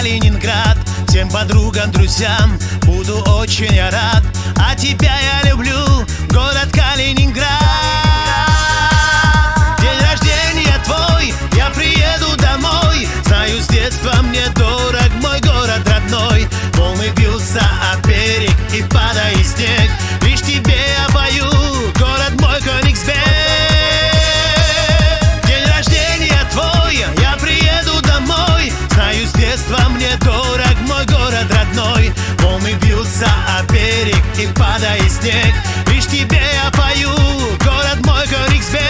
Калининград. Всем подругам, друзьям буду очень я рад. А тебя я люблю, город Калининград. День рождения твой, я приеду домой. Знаю, с детства мне дорог мой город родной. Волны бьются о берег и падает снег. Лишь тебе я пою, город мой Кёнигсберг. День рождения твой, я приеду домой. Знаю, с детства мне дорог мой город родной. Волны бьются о берег и падает снег. Лишь тебе я пою, город мой Кёнигсберг.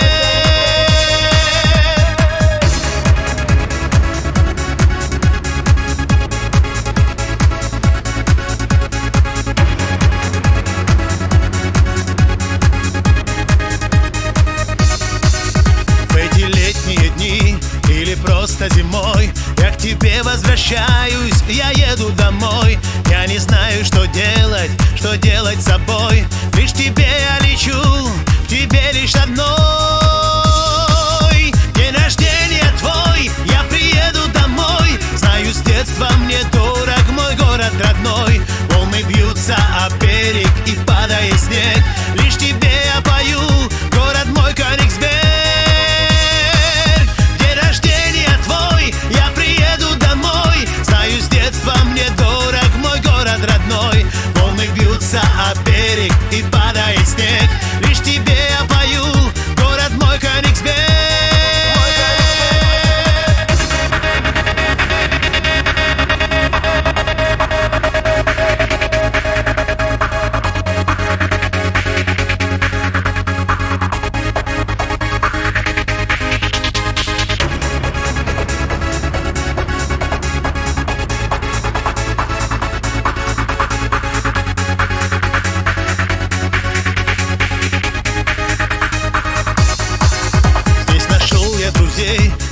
Или просто зимой я к тебе возвращаюсь, я еду домой. Я не знаю, что делать с собой. Лишь тебе я лечу, к тебе лишь одной. День рождения твой, я приеду домой. Знаю, с детства мне дорог мой город родной. Волны бьются о берег и падает снег. Лишь тебе я пою, город мой Кёнигсберг. Мне дорог мой город родной. Волны бьются о берег и падает снег. Лишь тебе я пою, город мой Кёнигсберг.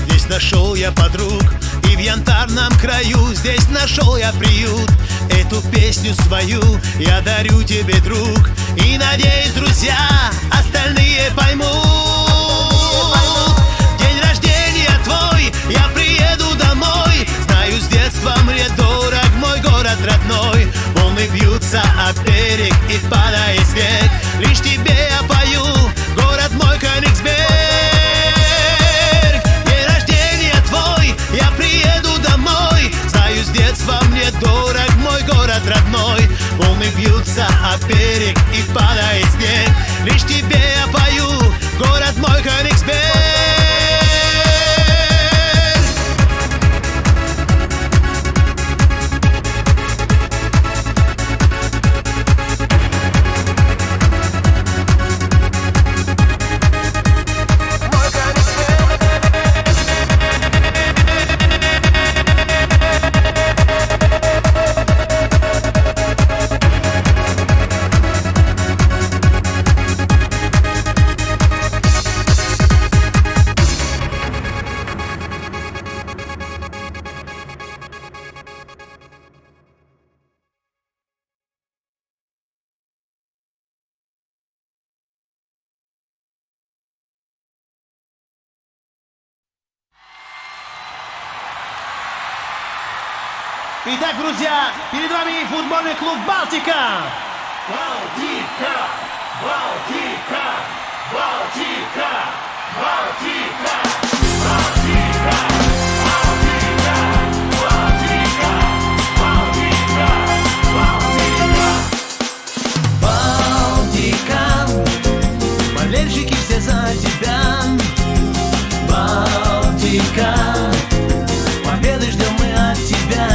Здесь нашел я подруг, и в янтарном краю здесь нашел я приют. Эту песню свою я дарю тебе, друг, и надеюсь, друзья, остальные поймут. День рождения твой, я приеду домой. Знаю, с детства мне дорог мой город родной. Волны бьются о берег и падает снег. Лишь тебе я пою, город мой Кёнигсберг. Я приеду домой. Знаю, с детства мне дорог мой город родной. Волны бьются о берег и падает снег. Лишь тебе я пою, город мой Кёнигсберг. Итак, друзья, перед вами футбольный клуб «Балтика». Балтика, Балтика, Балтика, Балтика, Балтика, Балтика, Балтика, Балтика, Балтика. Болельщики все за тебя, Балтика. Победы ждем мы от тебя,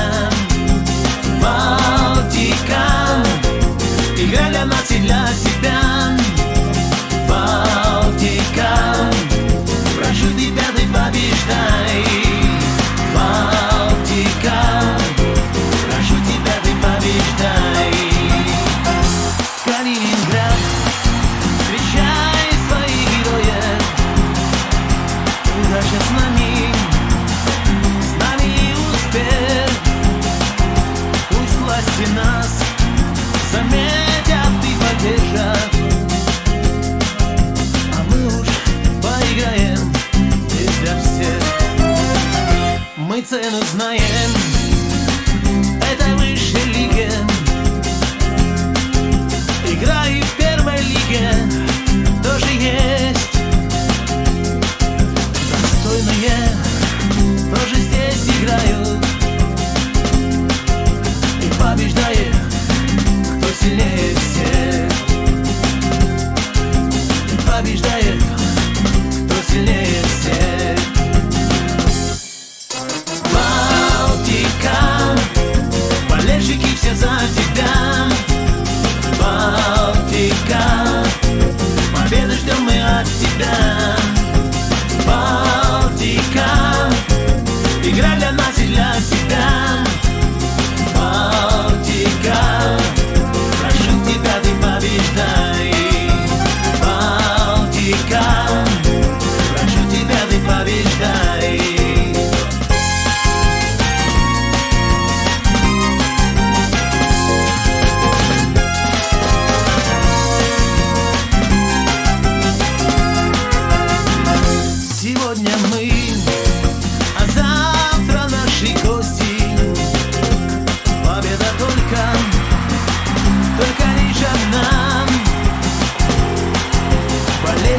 Балтика. Игра для нас и для себя,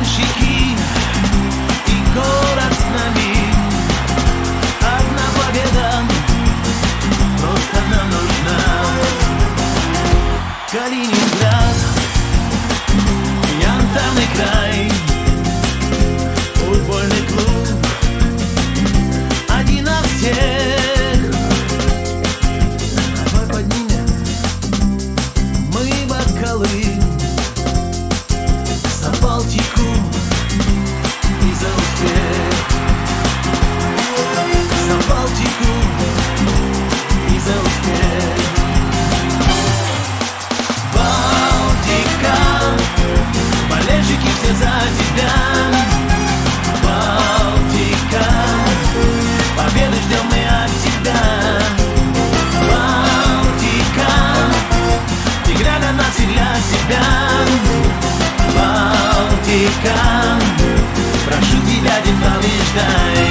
болельщики и город с нами. Одна победа просто нам нужна. Калининград, янтарный край, футбольный клуб один на всех. Давай поднимем мы бокалы за Балтику и за успех. За Балтику и за успех. Балтика, болельщики все за тебя. Балтика, победы ждем мы от тебя. Балтика, игра для нас и для себя. Балтика, прошу тебя, день побеждай.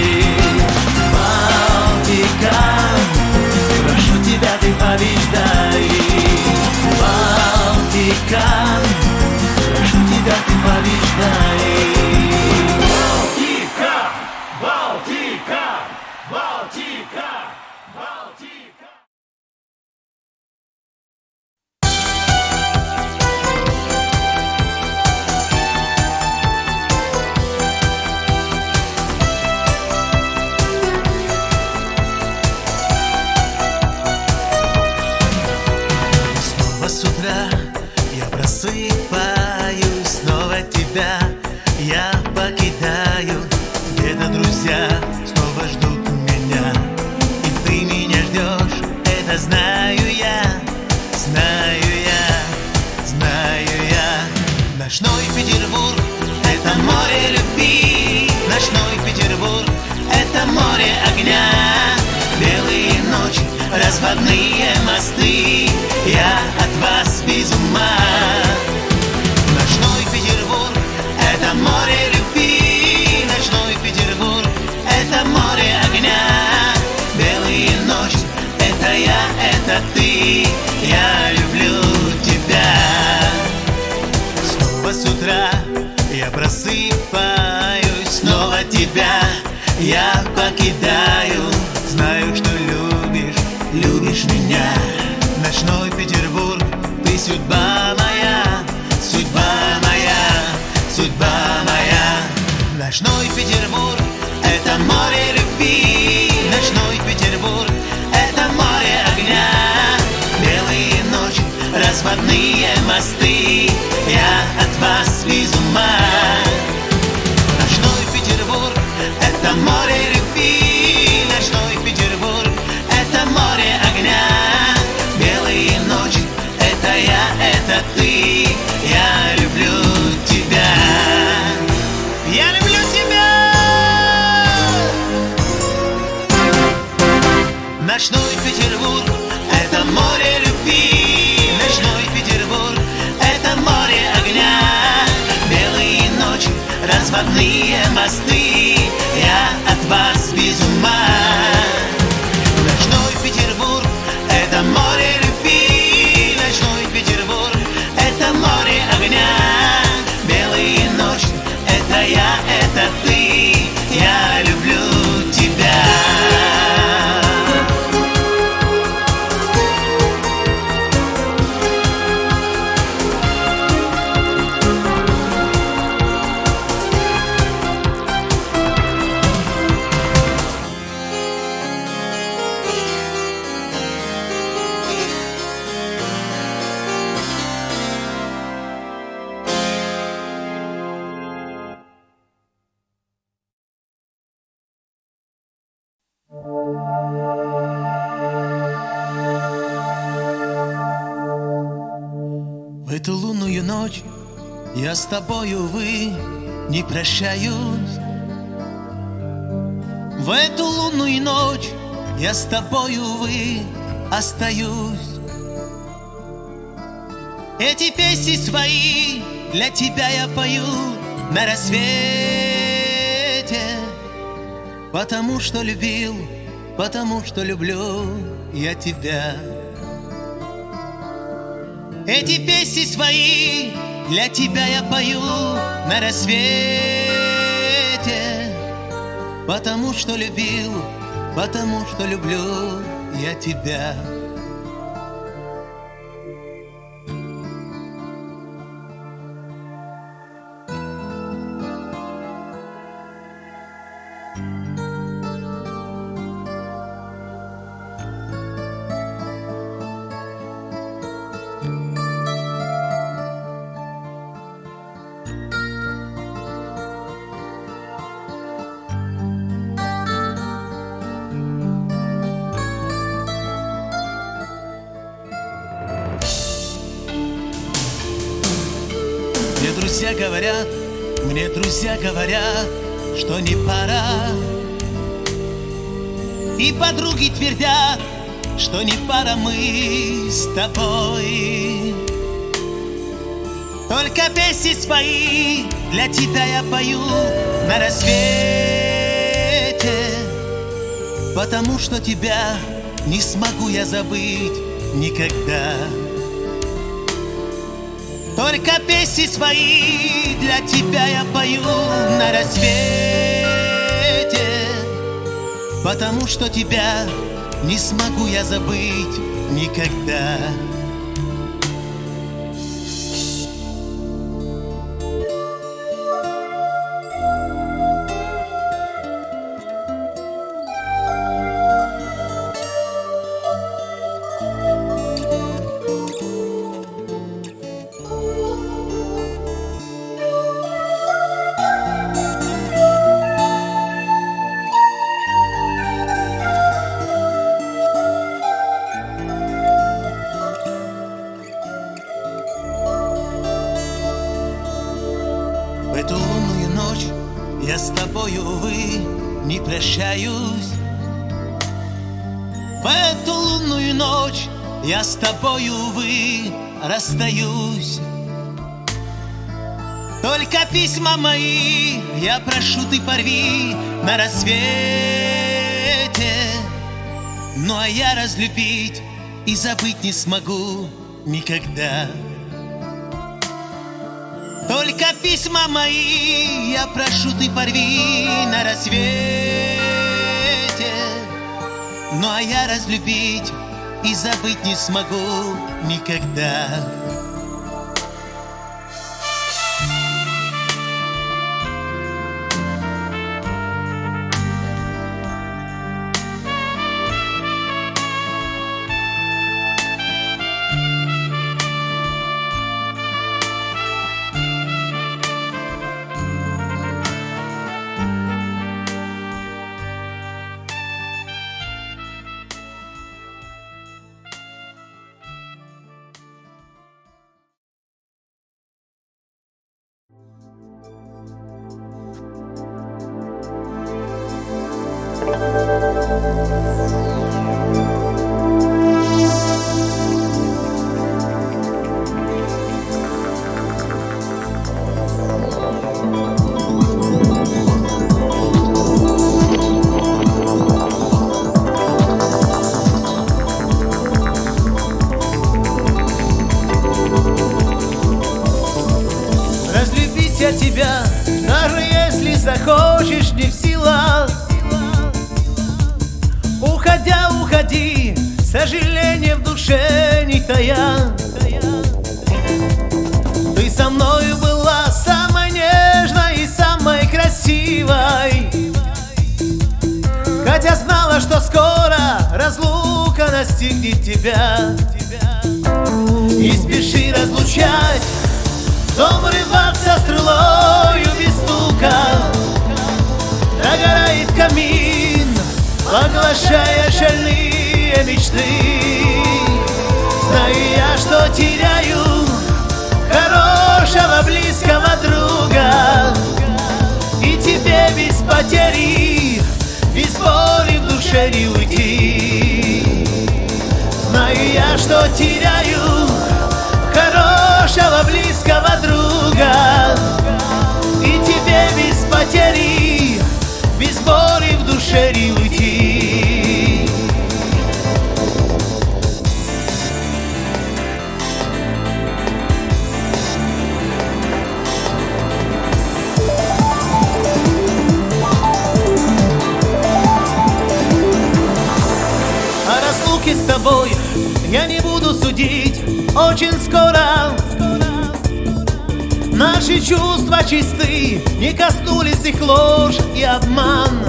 Балтика, прошу тебя, ты побеждай. Балтика, прошу тебя, ты побеждай. Балтика, Балтика, Балтика, Балтика. Снова с утра я просыпаюсь, снова тебя я покидаю. Где-то друзья снова ждут меня, и ты меня ждешь, это знаю я, знаю я, знаю я. Ночной Петербург — это море любви. Ночной Петербург — это море огня. Белые ночи, разводные мосты, я от вас без ума. Ночной Петербург — это море любви. Ночной Петербург — это море огня. Белые ночи — это я, это ты, я люблю тебя. Снова с утра я просыпаюсь, снова тебя я покидаю. Знаю, что любишь, любишь меня. Ночной Петербург, ты судьба моя, судьба моя, судьба моя. Ночной Петербург — это море любви. Ночной Петербург — это море огня. Белые ночи, разводные мосты, я от вас без ума. Ночной Петербург — это море любви. Ночной Петербург — это море огня. Белые ночи — это я, это ты, я люблю тебя. Я люблю тебя. Ночной Петербург — это море любви. Ночной Петербург — это море огня. Белые ночи, разводные мосты, я от вас без ума. Ночной Петербург — это море любви. Ночной Петербург — это море огня. Белые ночи — это я, это ты, я люблю тебя. В эту лунную ночь я с тобою, увы, не прощаюсь. В эту лунную ночь я с тобою, увы, остаюсь. Эти песни свои для тебя я пою на рассвете, потому что любил, потому что люблю я тебя. Эти песни свои для тебя я пою на рассвете. Потому что любил, потому что люблю я тебя. Мне друзья говорят, что не пора. И подруги твердят, что не пара мы с тобой. Только песни свои для тебя я пою на рассвете. Потому что тебя не смогу я забыть никогда. Только песни свои для тебя я пою на рассвете. Потому что тебя не смогу я забыть никогда. В эту лунную ночь я с тобою, увы, не прощаюсь. В эту лунную ночь я с тобою, увы, расстаюсь. Только письма мои я прошу, ты порви на рассвете. Ну а я разлюбить и забыть не смогу никогда. Только письма мои я прошу, ты порви на рассвете. Ну а я разлюбить и забыть не смогу никогда. Разлюбить я тебя, даже если захочешь, не в силах. Уходя, уходи, сожаление в душе не тая. Ты со мною была самой нежной и самой красивой, хотя знала, что скоро разлука настигнет тебя. И спеши разлучать, дом рваться стрелою без стука. Догорает камин, поглощая шальные мечты. Знаю я, что теряю хорошего близкого друга, и тебе без потери, без боли в душе не уйти. Знаю я, что теряю хорошего близкого друга, и тебе без потери, без боли в душе не уйти. тобой я не буду судить. Очень скоро наши чувства чисты, не коснулись их ложь и обман.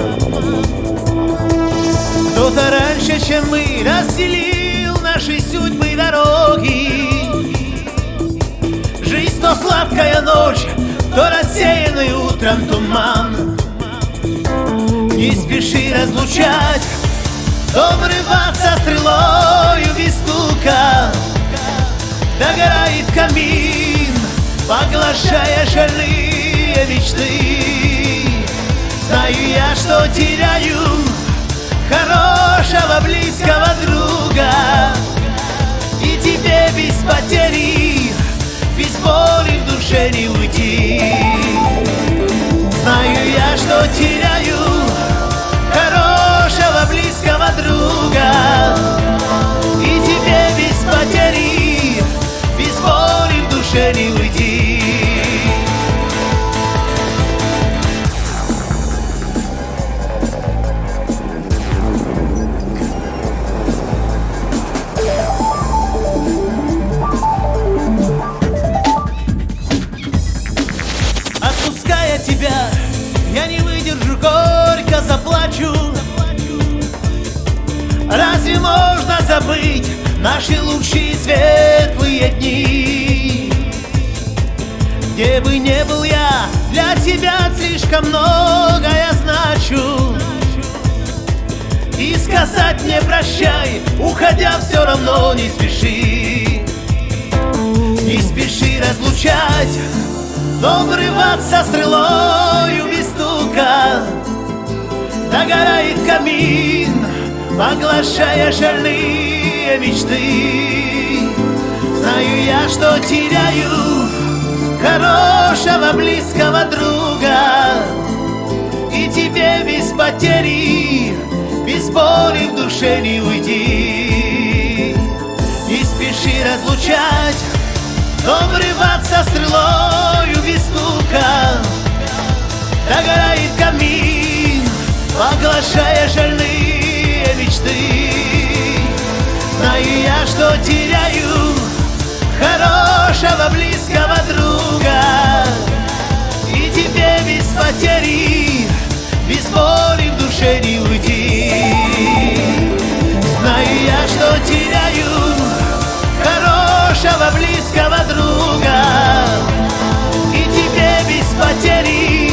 Кто-то раньше, чем мы, разделил наши судьбы и дороги. Жизнь то сладкая ночь, то рассеянный утром туман. Не спеши разлучать, то врываться стрелою без стука. Догорает камин, поглощая шальные мечты. Знаю я, что теряю хорошего близкого друга, и тебе без потери, без боли в душе не уйти. Знаю я, что теряю хорошего близкого друга, и тебе без потери, без боли в душе не уйти. Отпуская тебя, я не выдержу, горько заплачу. Разве можно забыть наши лучшие светлые дни? Где бы не был я, для тебя слишком много я значу. И сказать мне прощай, уходя, все равно не спеши. Не спеши разлучать, но врываться стрелою без стука. Догорает камин, поглощая шальные мечты. Знаю я, что теряю хорошего близкого друга, и тебе без потери, без боли в душе не уйти. Не спеши разлучать, но врываться стрелою без стука. Догорает камин, поглощая шальные мечты. Знаю я, что теряю хорошего близкого друга, и тебе без потери, без боли в душе не уйти. Знаю я, что теряю хорошего близкого друга, и тебе без потери,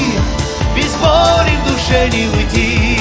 без боли в душе не уйти.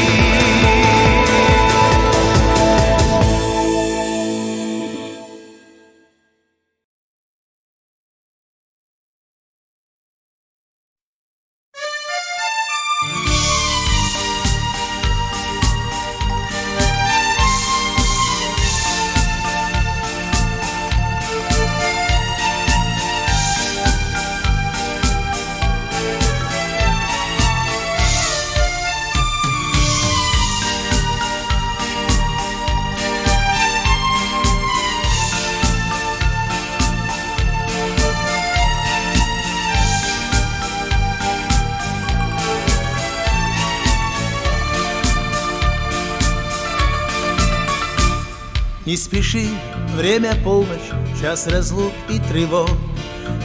Не спеши, время полночь, час разлук и тревог.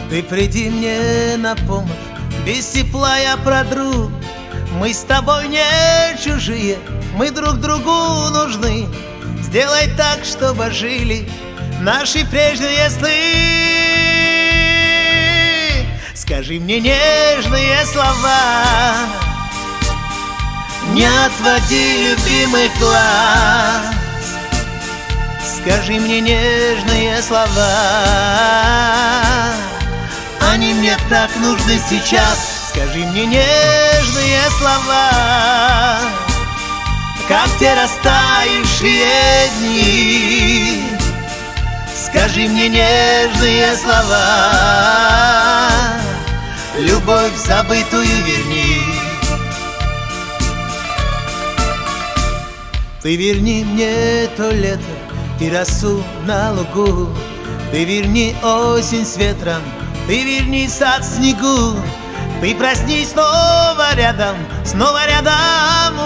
Ты приди мне на помощь, без тепла я продру. Мы с тобой не чужие, мы друг другу нужны. Сделай так, чтобы жили наши прежние сны. Скажи мне нежные слова, не отводи любимых глаз. Скажи мне нежные слова, они мне так нужны сейчас. Скажи мне нежные слова, как те растаявшие дни. Скажи мне нежные слова, любовь забытую верни. Ты верни мне то лето и росу на лугу. Ты верни осень с ветром, ты верни сад в снегу. Ты проснись снова рядом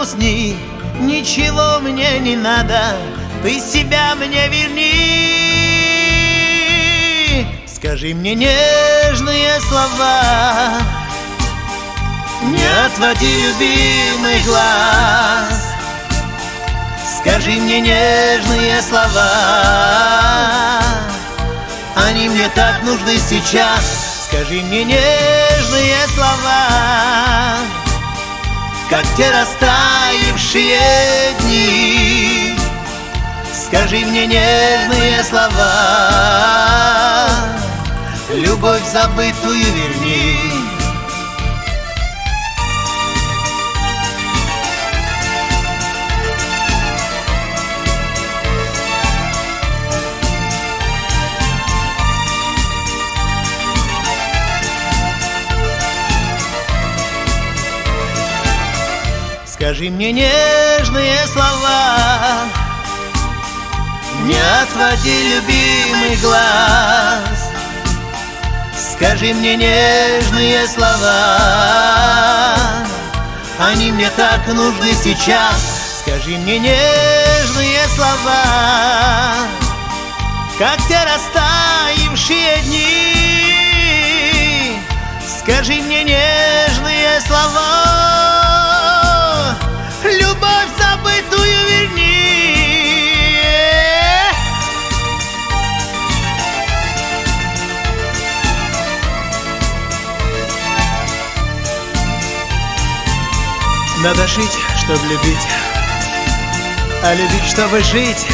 усни. Ничего мне не надо, ты себя мне верни. Скажи мне нежные слова, не отводи любимый глаз. Скажи мне нежные слова, они мне так нужны сейчас. Скажи мне нежные слова, как те растаявшие дни. Скажи мне нежные слова, любовь забытую верни. Скажи мне нежные слова, не отводи любимый глаз. Скажи мне нежные слова, они мне так нужны сейчас. Скажи мне нежные слова, как те растаявшие дни. Скажи мне нежные слова, любовь забытую верни. Надо жить, чтоб любить, а любить, чтобы жить.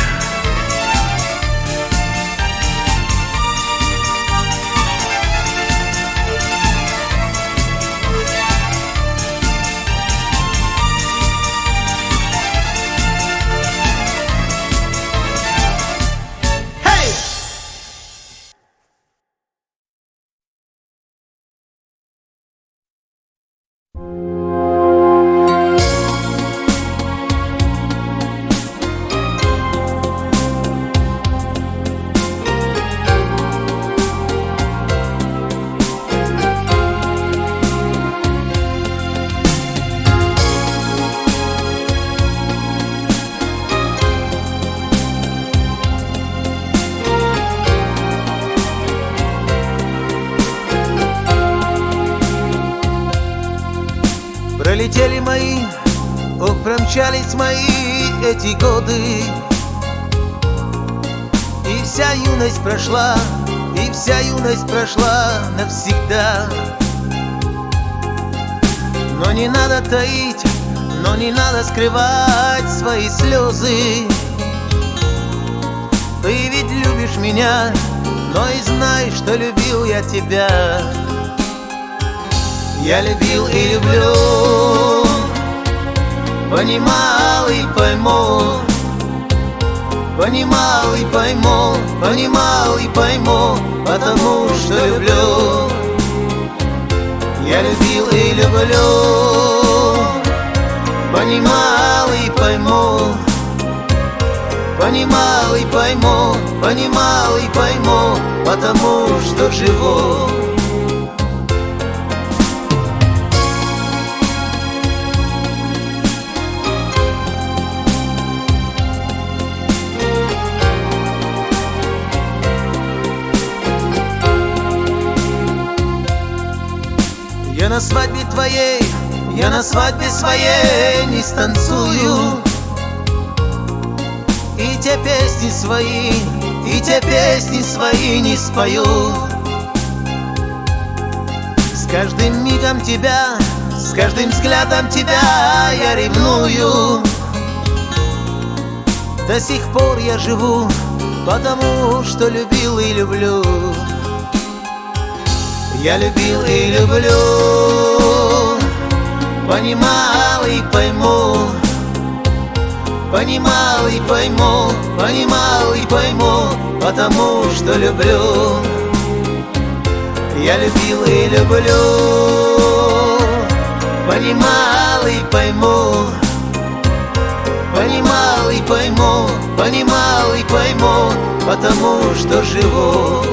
Пролетели мои, ох, промчались мои эти годы. И вся юность прошла, и вся юность прошла навсегда. Но не надо таить, но не надо скрывать свои слезы. Ты ведь любишь меня, но и знай, что любил я тебя. Я любил и люблю, понимал и пойму, понимал и пойму, понимал и пойму, потому что люблю. Я любил и люблю, понимал и пойму, понимал и пойму, понимал и пойму, потому что живу. Я на свадьбе твоей, я на свадьбе своей не станцую. И те песни свои, и те песни свои не спою. С каждым мигом тебя, с каждым взглядом тебя я ревную. До сих пор я живу, потому что любил и люблю. Я любил и люблю, понимал и пойму, понимал и пойму, понимал и пойму, потому что люблю. Я любил и люблю, понимал и пойму, понимал и пойму, понимал и пойму, потому что живу.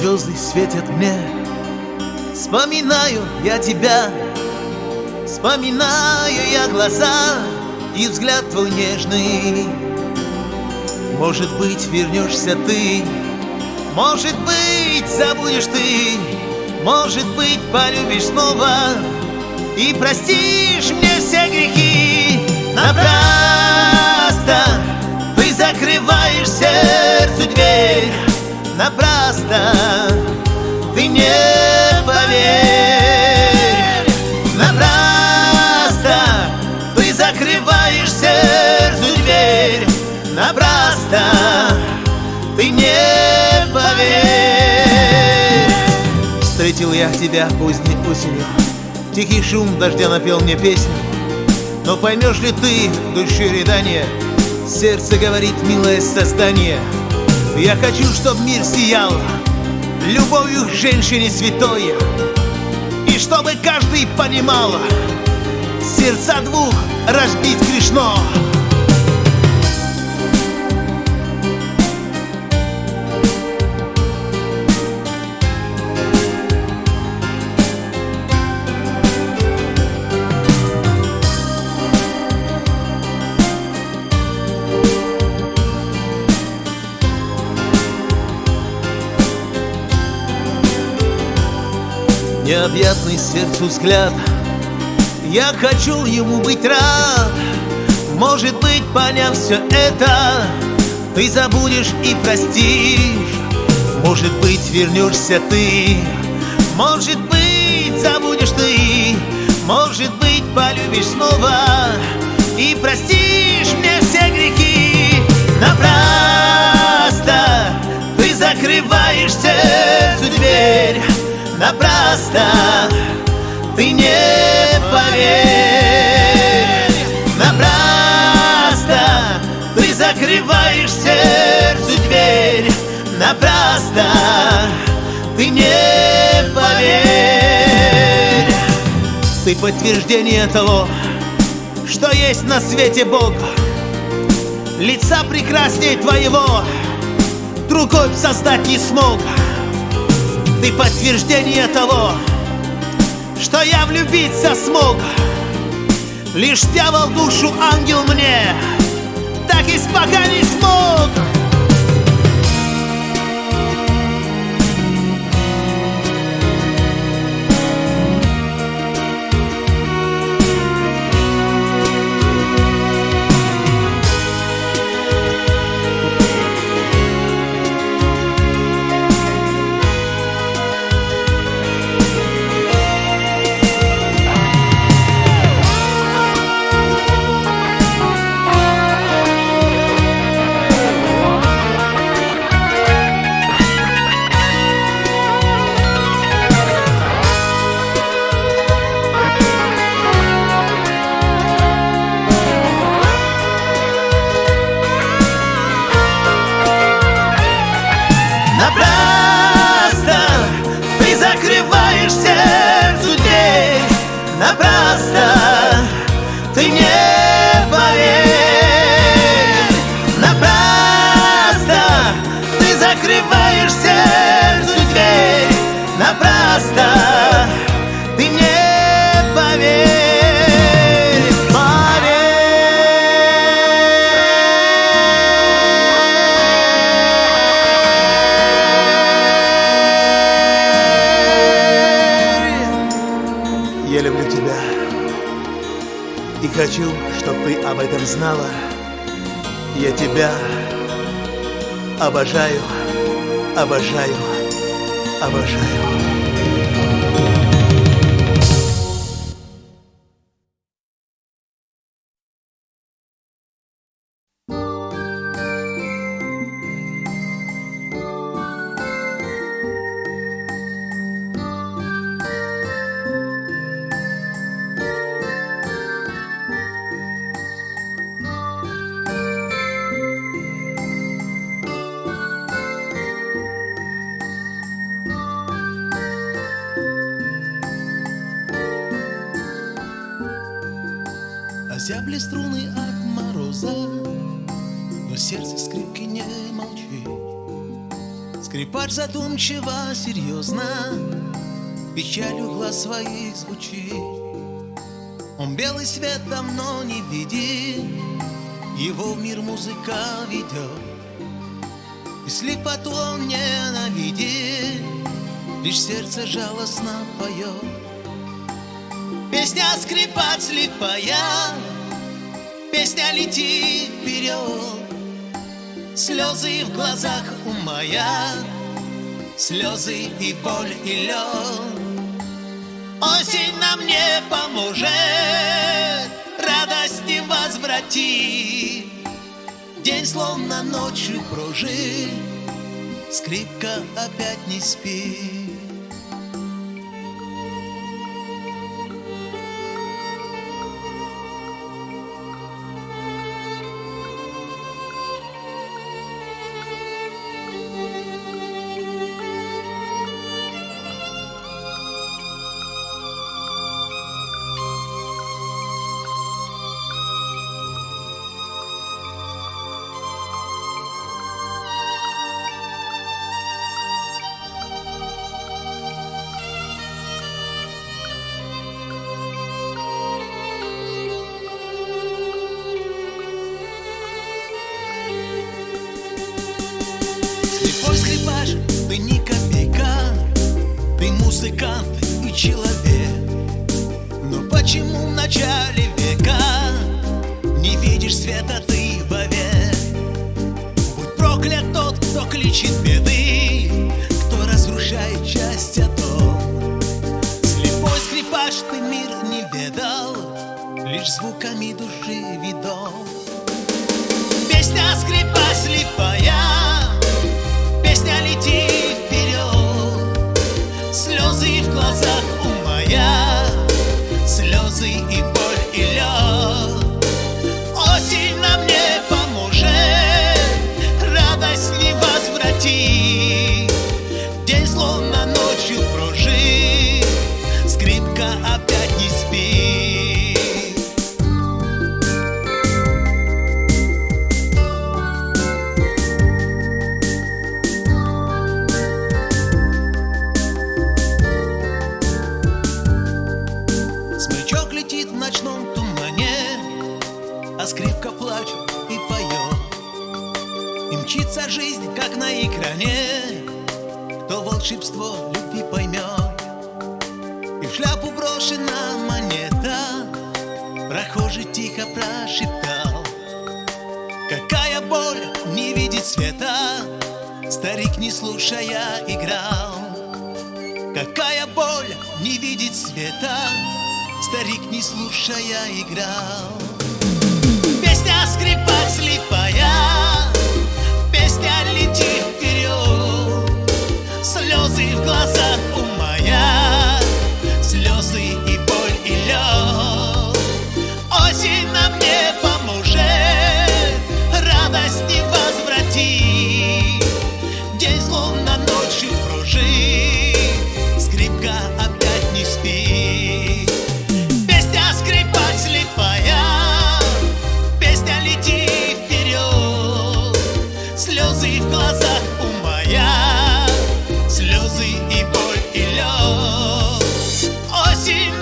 звезды светят мне. Вспоминаю я тебя, вспоминаю я глаза и взгляд твой нежный. Может быть, вернешься ты, может быть, забудешь ты, может быть, полюбишь снова и простишь мне все грехи. Напрасно ты закрываешь сердцу дверь, напрасно ты мне поверь. Напрасно ты закрываешь сердцу дверь, напрасно ты мне поверь. Встретил я тебя поздней осенью, тихий шум дождя напел мне песню. Но поймешь ли ты души рыдания? Сердце говорит, милое создание, я хочу, чтоб мир сиял любовью к женщине святой, и чтобы каждый понимал, сердца двух разбить грешно. Необъятный сердцу взгляд, я хочу ему быть рад. Может быть, поняв все это, ты забудешь и простишь. Может быть, вернешься ты, может быть, забудешь ты, может быть, полюбишь снова и простишь мне все грехи. Напрасно ты закрываешь сердцу дверь, напрасно ты не поверь. Напрасно ты закрываешь сердцу дверь, напрасно ты не поверь. Ты подтверждение того, что есть на свете Бог. Лица прекрасней твоего другой создать не смог. Ты подтверждение того, что я влюбиться смог. Лишь дьявол душу, ангел мне так испоганить смог. Напрасно ты закрываешь сердцу дверь, напрасно ты не поверь. Напрасно ты закрываешь сердцу дверь, напрасно ты не поверь. Я люблю тебя и хочу, чтобы ты об этом знала. Я тебя обожаю, обожаю, обожаю. Озябли струны от мороза, но сердце скрипки не молчит. Скрипач задумчиво, серьезно, печалью глаз своих звучит. Он белый свет давно не видит, его в мир музыка ведет. И слепоту он ненавидит, лишь сердце жалостно поет. Песня скрипач слепая, песня летит вперед. Слезы в глазах у моя, слезы и боль и лед. Осень нам не поможет, радость не возвратит. День словно ночью прожит, скрипка опять не спит. Слепой скрипач, ты не копейка, ты музыкант и человек. Но почему в начале века не видишь света ты вовек? Будь проклят тот, кто кличет беды, кто разрушает счастье дом. Слепой скрипач, ты мир не ведал, лишь звуками души ведом. Песня скрипач слепая, песня летит вперед. Слезы в глазах у моя, слезы и боль и лед. Осень нам не поможет, радость не возвратит. День словно ночью прожит, скрипка опять не спит. Смычок летит в ночном тумане, а скрипка плачет и поет. И мчится жизнь, как на экране, кто волшебство любви поймет. И в шляпу брошена монета, прохожий тихо прошептал: какая боль не видеть света, старик не слушая играл. Какая боль не видеть света, старик не слушая играл. Песня скрипач слепая, песня летит вперед. Слезы в глазах у моя, слезы и боль и лед. Осень нам не поможет, радость не возвратит. День словно ночью прожит, скрипка опять не спит. Песня скрипач слепая, песня летит вперед. Слезы в глазах у моя, слезы и боль и лед. Осень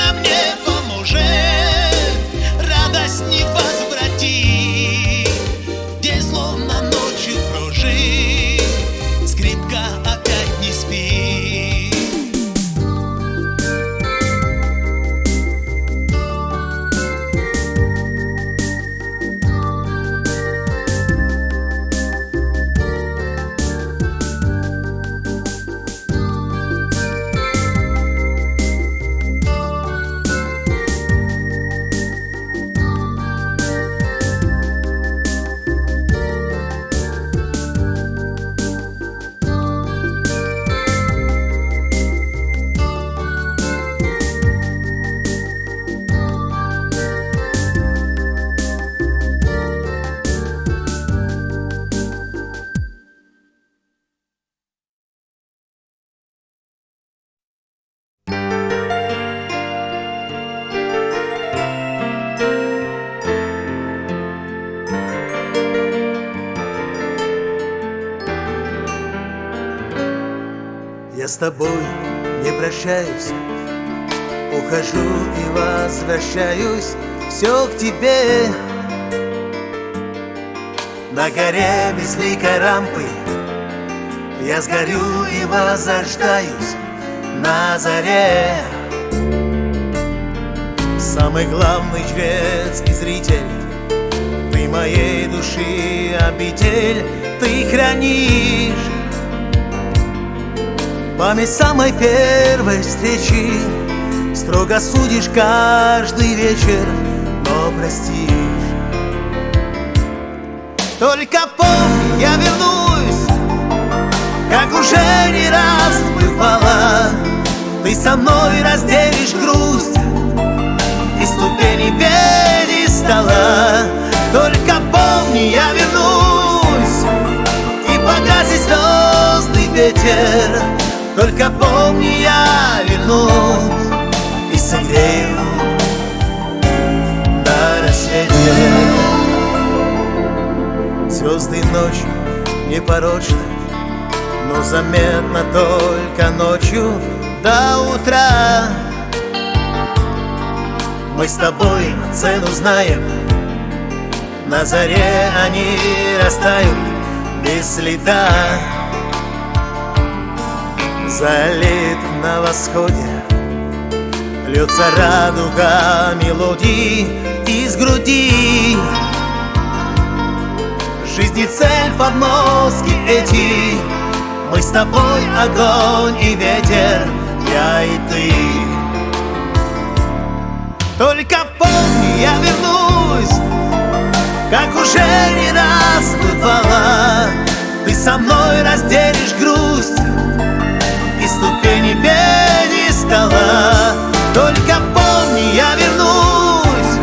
с тобой не прощаюсь, ухожу и возвращаюсь все к тебе. На горе безликой рампы я сгорю и возрождаюсь на заре. Самый главный жрец и зритель, ты моей души обитель, ты хранишь память самой первой встречи. Строго судишь каждый вечер, но простишь. Только помни, я вернусь, как уже не раз бывало. Ты со мной разделишь грусть и ступени пьедестала. Только помни, я вернусь и погасит звездный ветер. Только помни, я вернусь и согрею на рассвете. Звезды ночью непорочны, но заметно только ночью до утра. Мы с тобой цену знаем, на заре они растают без следа. Залит на восходе, льется радуга мелодий из груди. Жизни цель подмостки эти, мы с тобой огонь и ветер, я и ты. Только помни, я вернусь, как уже не раз бывало. Ты со мной разделишь грусть и ступени пьедестала. Только помни, я вернусь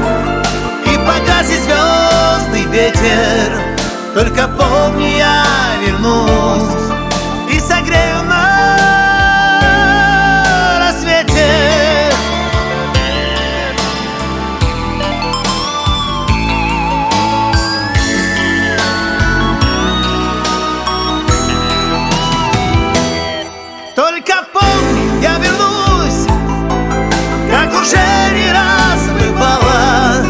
и погасит звездный ветер. Только помни, я вернусь и согрею на рассвете. Только помни, я вернусь, как уже не раз бывало.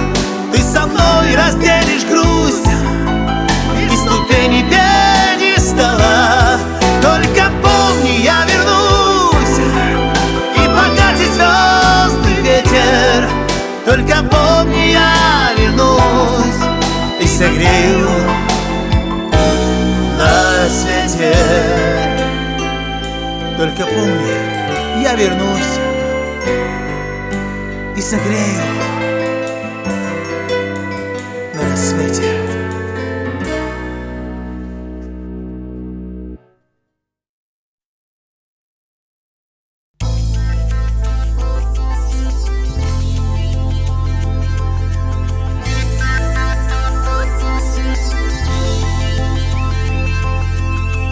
Ты со мной разделишь грусть и ступени пьедестала. Только помни, я вернусь и погасит звездный ветер. Только помни, я вернусь и согрею на рассвете. Только помни, я вернусь и согрею на рассвете.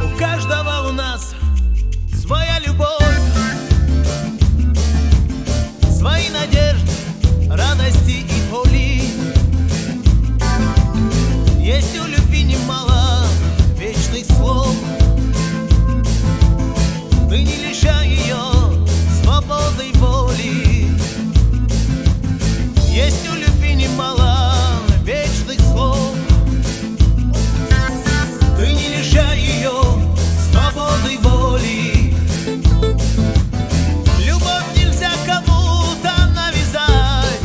У каждого у нас своя любовь, свои надежды, радости и боли. Есть у любви немало вечных слов. Ты не лишай ее свободной воли. Есть у любви немало вечных слов. Ты не лишай ее свободной воли. Любовь нельзя кому-то навязать.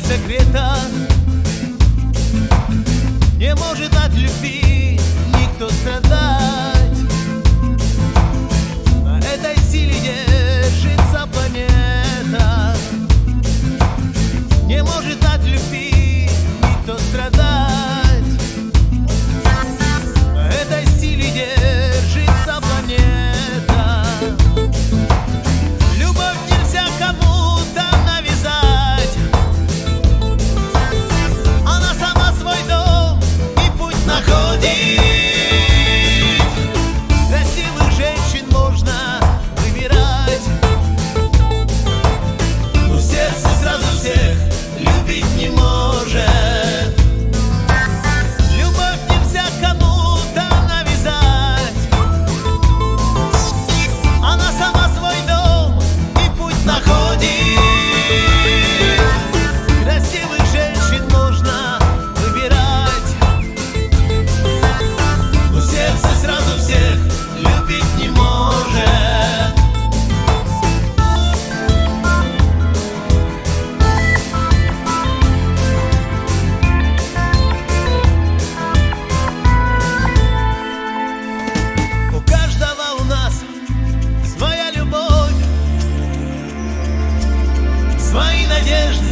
согрета. Не может от любви никто страдать. На этой силе держится планета. Не может от любви никто страдать. На этой силе держится планета. Любовь нельзя кому-то навязать. Она сама свой дом и путь находит. Красивых женщин можно выбирать, но сердце сразу всех любить не может. Любовь нельзя кому-то навязать. Она сама свой дом и путь находит. Красивых женщин можно выбирать, но сердце сразу всех любить не может. У каждого у нас своя любовь, свои надежды,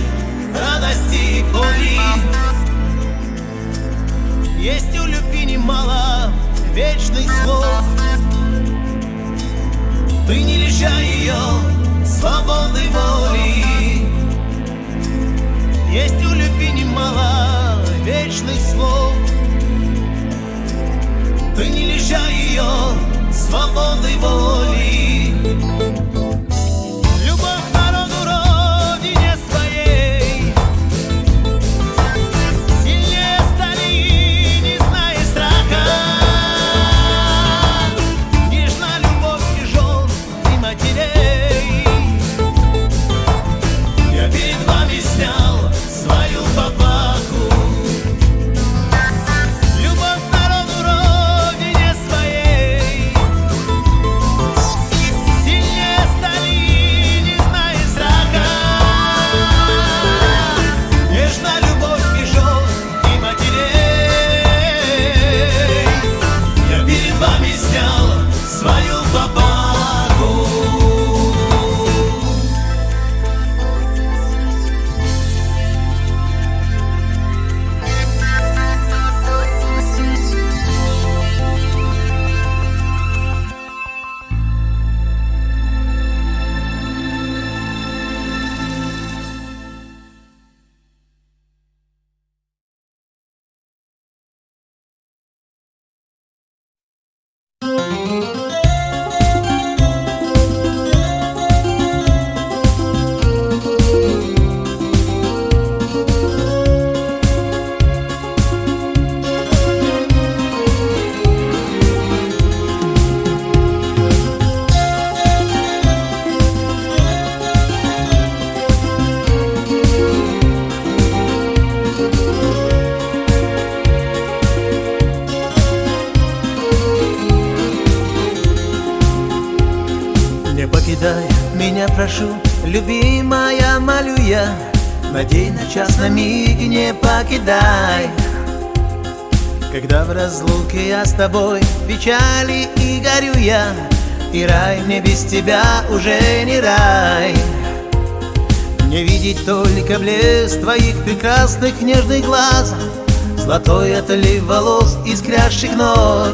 радости и боли. Есть у любви немало вечных слов. Ты не лишай ее свободы воли. Есть у любви немало вечных слов. Ты не лишай ее свободы воли. Любовь к народу, родине своей сильнее стали, не зная страха. Нежна любовь и жен, и матерей. Я перед вами снял свою папаху. Любовь к народу, родине своей сильнее стали, не зная страха. Нежна любовь и жен, и матерей. Я перед вами снял свою папаху. Не покидай меня, прошу, любимая, молю я. На день, на час, на миг не покидай. Когда в разлуке я с тобой, в печали и горю я, и рай мне без тебя уже не рай. Не видеть только блеск твоих прекрасных нежных глаз, золотой отлив волос, искрящих ночь.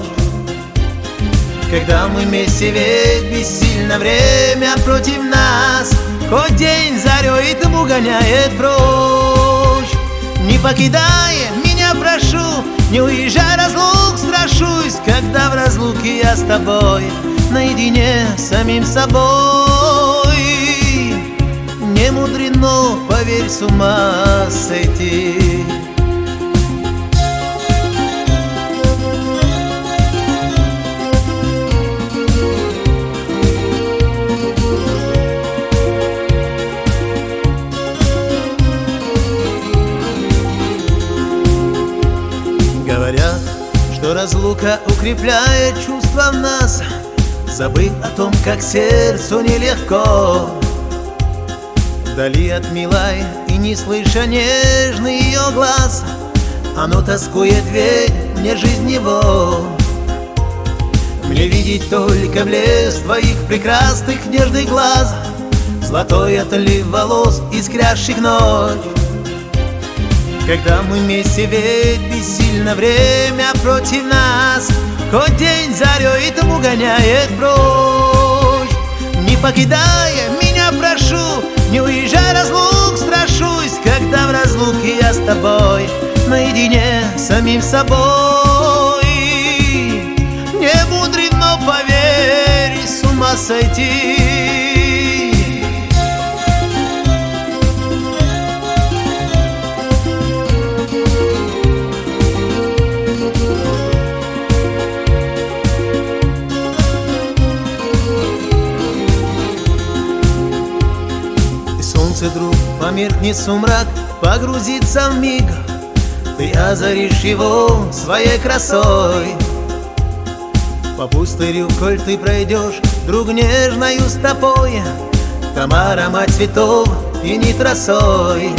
Когда мы вместе, ведь бессильно время против нас, хоть день зарей тьму гоняет прочь. Не покидай меня, прошу, не уезжай, разлук страшусь, когда в разлуке я с тобой, наедине с самим собой. Не мудрено, поверь, с ума сойти. Говорят, что разлука укрепляет чувства в нас, забыв о том, как сердцу нелегко. Вдали от милой и не слыша нежный ее глаз, оно тоскует, ведь мне жизнь его. Мне видеть только блеск твоих прекрасных нежных глаз, золотой отлив волос, искрящих ночь. Когда мы вместе, ведь бессильно время против нас, хоть день зарей тьму гоняет прочь. Не покидая меня, прошу, не уезжай, разлук страшусь, когда в разлуке я с тобой наедине с самим собой. Не мудрено, поверь, с ума сойти. Солнце вдруг померкнет, сумрак погрузится в миг, ты озаришь его своей красой. По пустырю, коль ты пройдешь, друг, нежною стопой, там аромат цветов и не росой.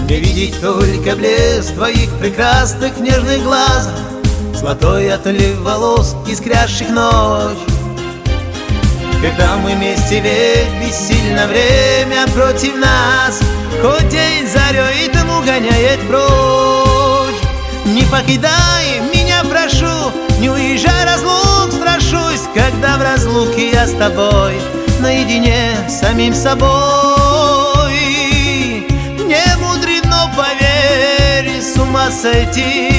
Мне видеть только блеск твоих прекрасных нежных глаз, золотой отлив волос, искрящих ночь. Когда мы вместе, ведь бессильно время против нас, хоть день зарей тьму гоняет прочь. Не покидай меня, прошу, не уезжай, разлук страшусь, когда в разлуке я с тобой наедине с самим собой. Не мудрено, поверь, с ума сойти.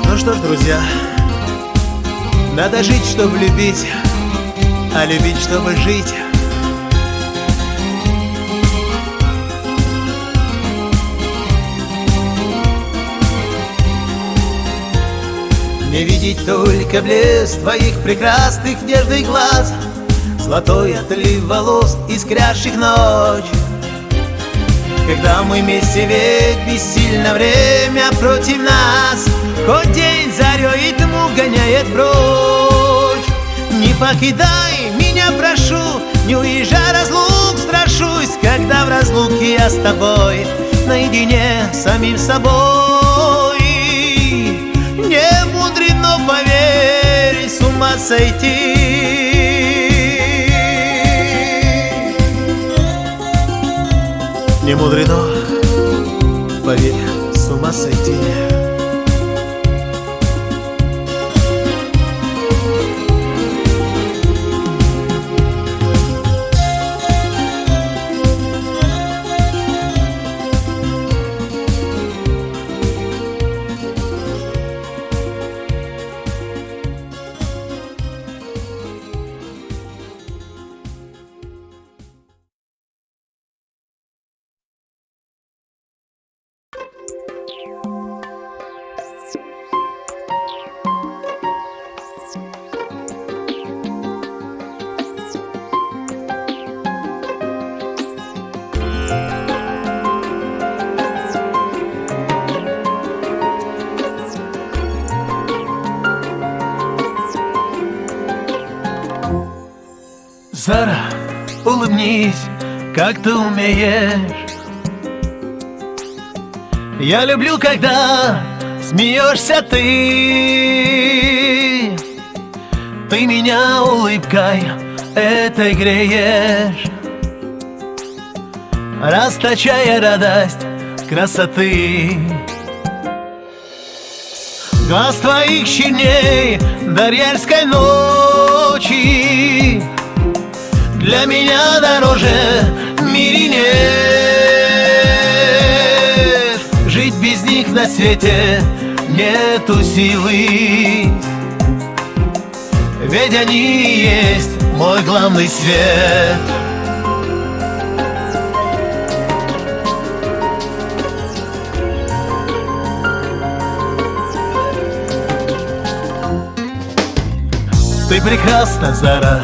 Ну что ж, друзья, надо жить, чтобы любить, а любить, чтобы жить. Не видеть только блеск твоих прекрасных нежных глаз, золотой отлив волос, искрящих ночь. Когда мы вместе, ведь бессильно время против нас, хоть день зарей тьму гоняет прочь. Не покидай меня, прошу, не уезжай, разлук страшусь, когда в разлуке я с тобой наедине с самим собой. Не мудрено, поверь, с ума сойти. Не мудрено, поверь, с ума сойти. Зара, улыбнись, как ты умеешь. Я люблю, когда смеешься ты. Ты меня улыбкой этой греешь, расточая радость красоты. Глаз твоих щеней дарьяльской ночи для меня дороже в мире нет. Жить без них на свете нету силы, ведь они есть мой главный свет. Ты прекрасна, Зара,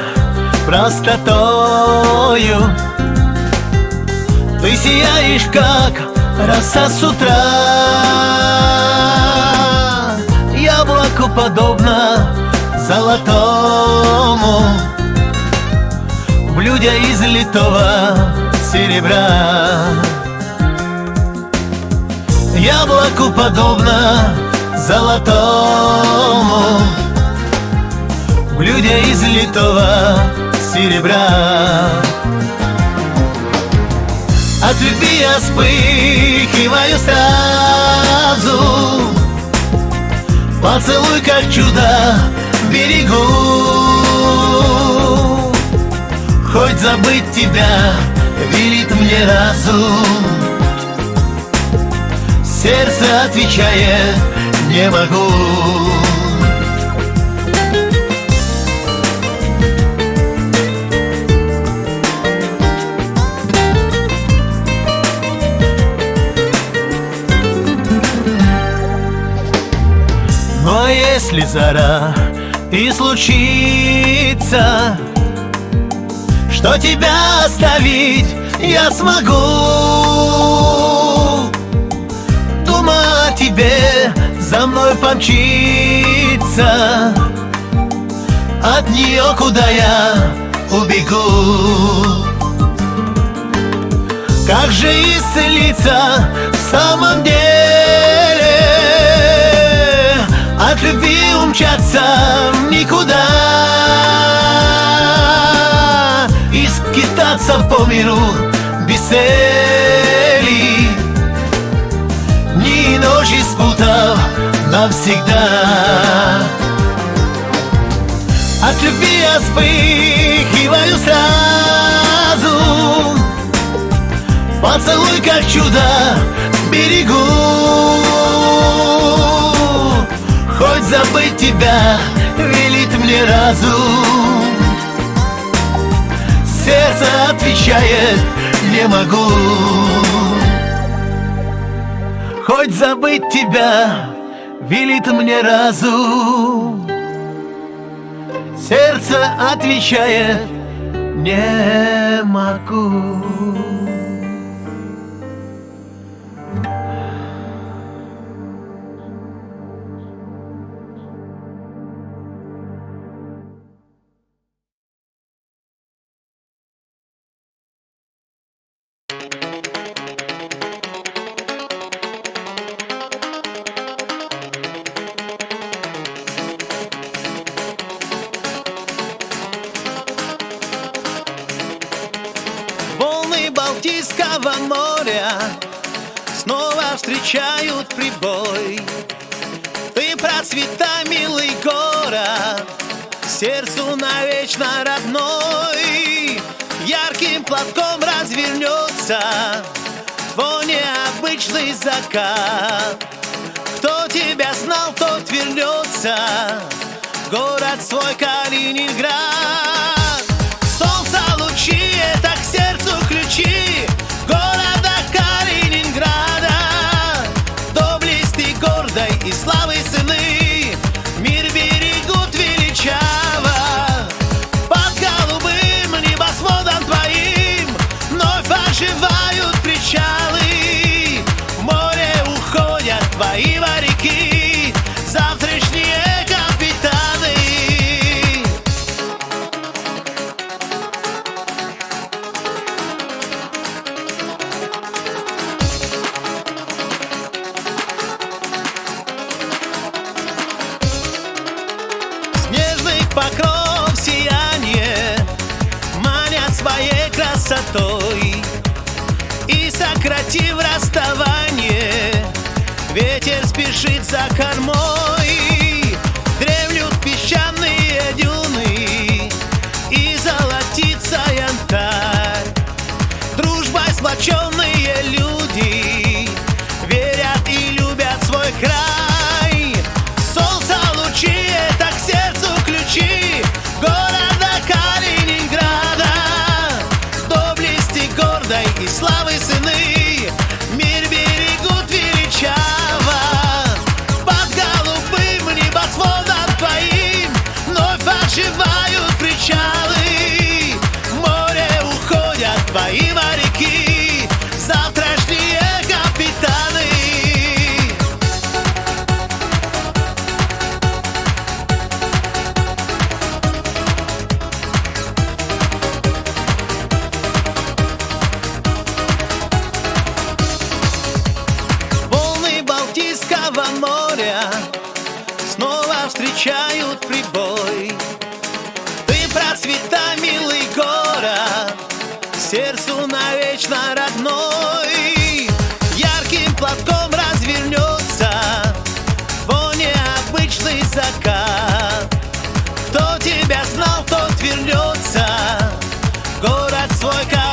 простотою. Ты сияешь, как роса с утра, яблоку подобно золотому. блюде из литого серебра. Яблоку подобно золотому, блюде из литого серебра. От любви я вспыхиваю сразу, поцелуй, как чудо, берегу. Хоть забыть тебя велит мне разум, сердце отвечает: не могу. Но если зара и случится, что тебя оставить я смогу, дума о тебе за мной помчится, от нее куда я убегу. Как же исцелиться в самом деле, от любви умчаться в никуда, и скитаться по миру без цели, дни и ночи спутав навсегда. От любви я вспыхиваю сразу, поцелуй, как чудо, берегу. Хоть забыть тебя велит мне разум, сердце отвечает: не могу. Хоть забыть тебя велит мне разум, сердце отвечает: не могу. Волны Балтийского моря снова встречают прибой. Ты процветай, милый город, сердцу навечно родной. Ярким платком развернется твой необычный закат. Кто тебя знал, тот вернется в город свой Калининград. Солнца лучи — это к сердцу ключи города Калининграда. Доблести гордой и славы сыны мир берегут величаво. Под голубым небосводом твоим вновь оживают причалы. В море уходят твои моряки, завтрашние капитаны. Снежный покров, сияние манят своей красотой. И сократив расставание, ветер спешит за кормой. Древлют песчаные дюны и золотится янтарь. Дружбой сплоченные люди верят и любят свой край. Солнца лучи — это к сердцу ключи города Калининграда. Доблести гордой и славы сыны мир берегут величаво. Под голубым сердцу навечно родной. Ярким платком развернется твой необычный закат. Кто тебя знал, тот вернется в город свой.